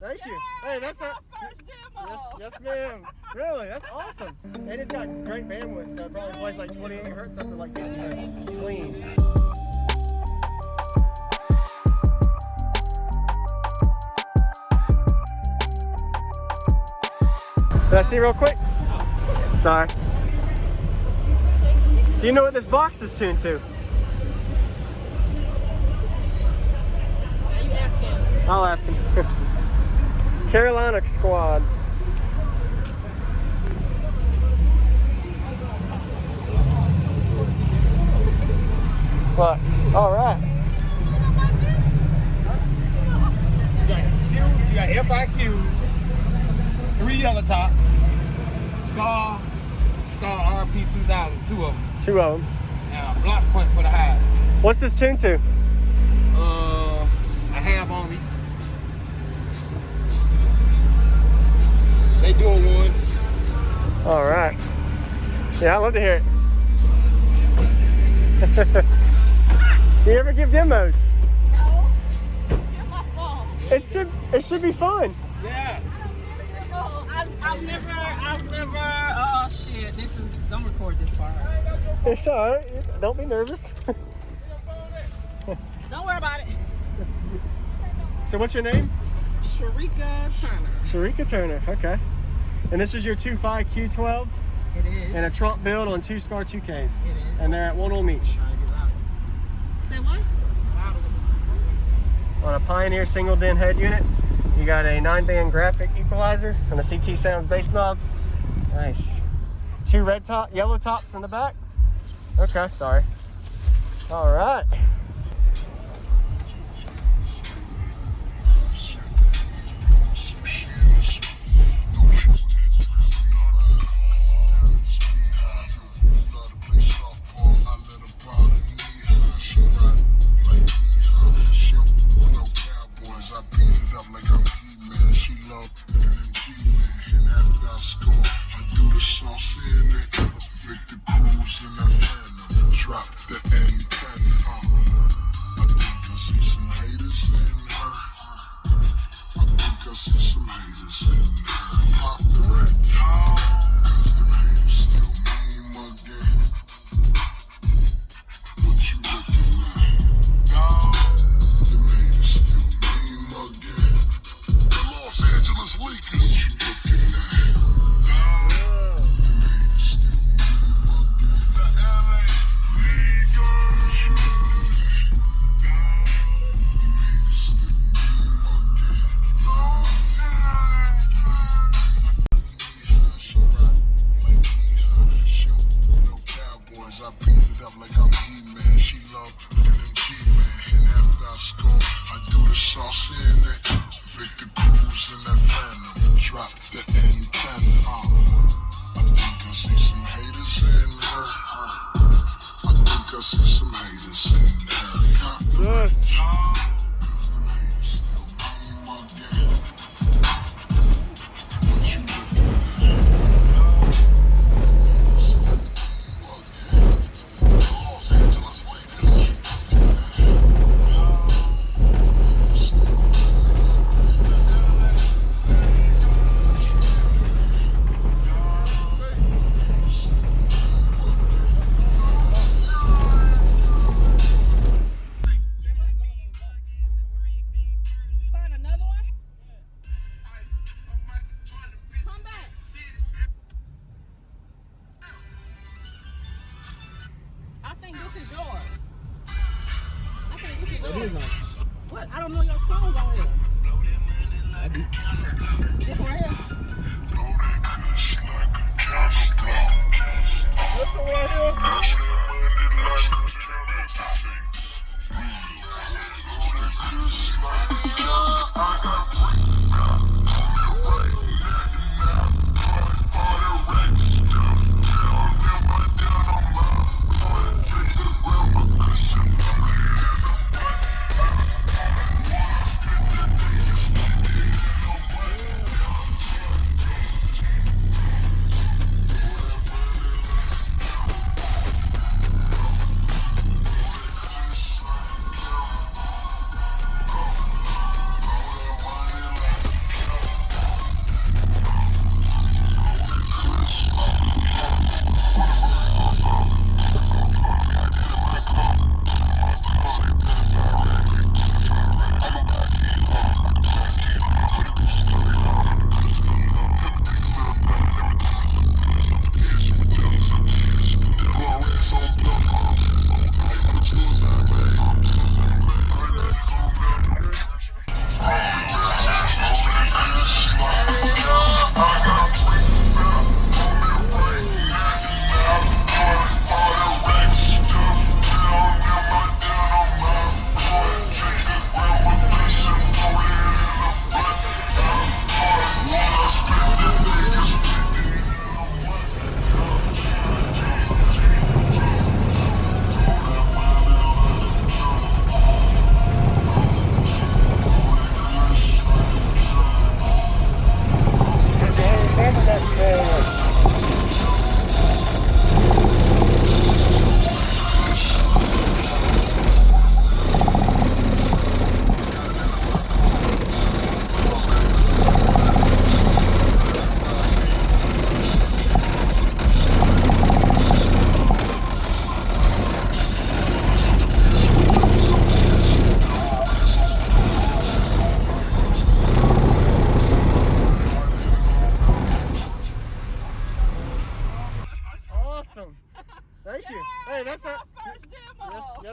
Thank you. Hey, that's our first demo. Yes, ma'am. Really, that's awesome. And it's got great bandwidth, so it probably plays like 28 hertz up to like 50 hertz. Clean. Did I see real quick? Sorry. Do you know what this box is tuned to? Are you asking? I'll ask him. Carolina Squad. What? All right. You got FIQs, 3 yellow tops, Scar RP 2000, 2 of them. 2 of them. And a block point for the highs. What's this tuned to? A half only. They doing ones. All right. Yeah, I'd love to hear it. You ever give demos? No. It's my fault. It should be fun. Yeah. I've never, oh shit, don't record this part. It's all right. Don't be nervous. Don't worry about it. So what's your name? Sharika Turner. Sharika Turner, okay. And this is your 2.5 Q12s? It is. And a Trump build on 2 Scar 2Ks. It is. And they're at 1 ohm each. Say what? On a Pioneer single DIN head unit, you got a 9-band graphic equalizer and a CT Sounds bass knob. Nice. 2 yellow tops in the back. Okay, sorry. All right. What? I don't know your songs on here. I do. This one right here? This one right here?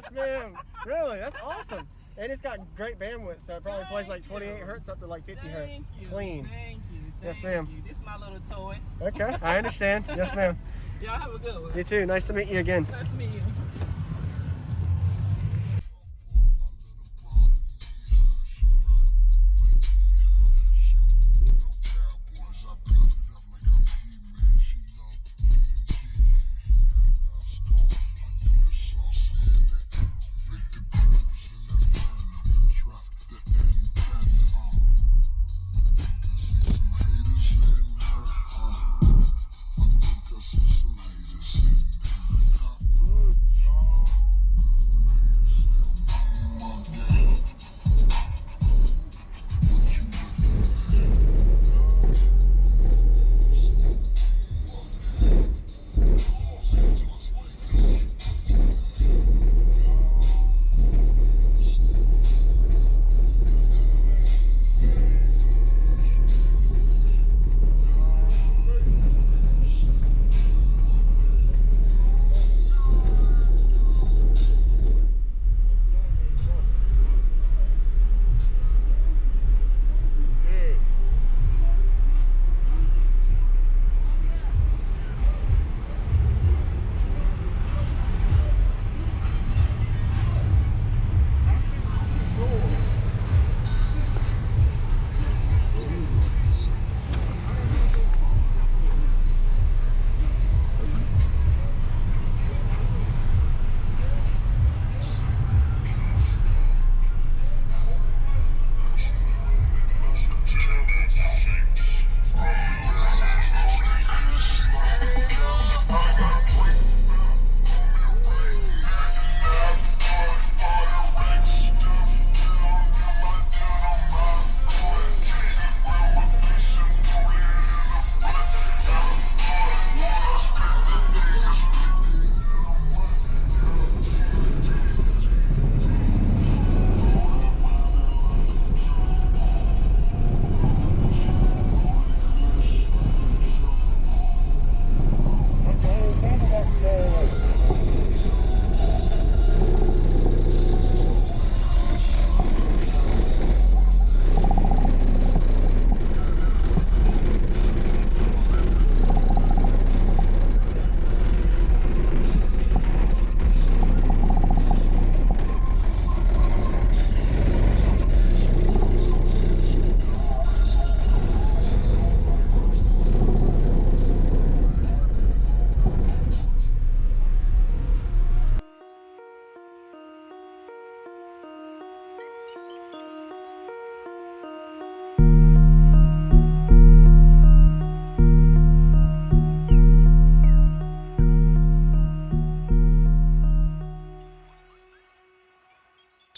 Yes, ma'am. Really, that's awesome. And it's got great bandwidth, so it probably plays like 28 hertz up to like 50 hertz. Clean. Thank you. Yes, ma'am. This is my little toy. Okay, I understand. Yes, ma'am. Y'all have a good one. You too. Nice to meet you again. Nice to meet you.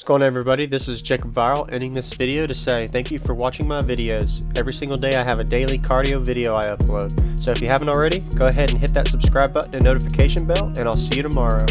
What's going on, everybody? This is JacobViral, ending this video to say thank you for watching my videos. Every single day I have a daily cardio video I upload. So if you haven't already, go ahead and hit that subscribe button and notification bell, and I'll see you tomorrow.